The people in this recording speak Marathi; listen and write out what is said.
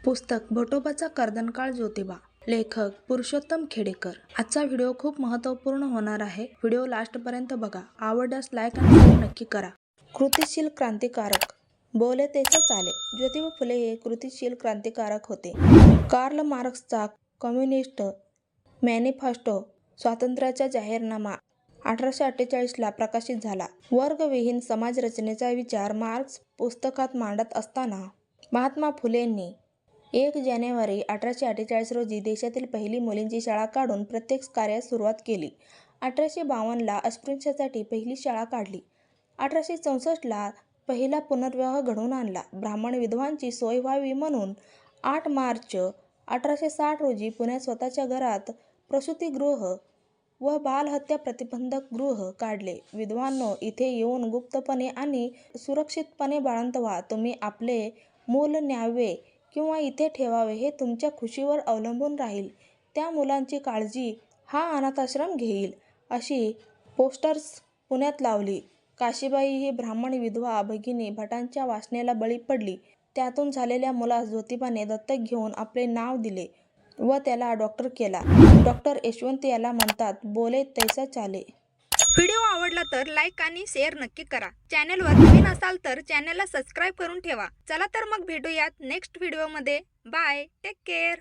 पुस्तक भटोबाचा कर्दनकाळ ज्योतिबा. लेखक पुरुषोत्तम खेडेकर. आजचा व्हिडिओ खूप महत्त्वपूर्ण होणार आहे. व्हिडिओ लास्टपर्यंत बघा. आवडल्यास लाईक आणि शेअर नक्की करा. कृतिशील क्रांतिकारक. बोले तैसे चाले. ज्योतिबा फुले हे कृतिशील क्रांतिकारक होते. कार्ल मार्क्सचा कम्युनिस्ट मॅनिफेस्टो स्वातंत्र्याचा जाहीरनामा 1848 ला प्रकाशित झाला. वर्गविहीन समाजरचनेचा विचार मार्क्स पुस्तकात मांडत असताना महात्मा फुलेंनी 1 जानेवारी 1848 रोजी देशातील पहिली मुलींची शाळा काढून प्रत्यक्ष कार्यास सुरुवात केली. 1852 ला अस्पृश्यांसाठी पहिली शाळा काढली. 1864 ला पहिला पुनर्विवाह घडवून आणला. ब्राह्मण विधवांची सोय व्हावी म्हणून 8 मार्च 1860 रोजी पुण्यात स्वतःच्या घरात प्रसूतिगृह व बालहत्या प्रतिबंधक गृह काढले. विधवांनो, इथे येऊन गुप्तपणे आणि सुरक्षितपणे बाळंत व्हा. तुम्ही आपले मूल न्यावे किंवा इथे ठेवावे हे तुमच्या खुशीवर अवलंबून राहील. त्या मुलांची काळजी हा अनाथाश्रम घेईल. अशी पोस्टर्स पुण्यात लावली. काशीबाई ही ब्राह्मण विधवा भगिनी भटांच्या वासनेला बळी पडली. त्यातून झालेल्या मुलास ज्योतिबाने दत्तक घेऊन आपले नाव दिले व त्याला डॉक्टर केला. डॉक्टर यशवंत याला म्हणतात. बोले तैसे चाले. व्हिडिओ आवडला तर लाईक आणि शेअर नक्की करा. चॅनलवर नवीन असाल तर चॅनलला सबस्क्राईब करून ठेवा. चला तर मग भेटूयात नेक्स्ट व्हिडिओमध्ये. Bye, take care.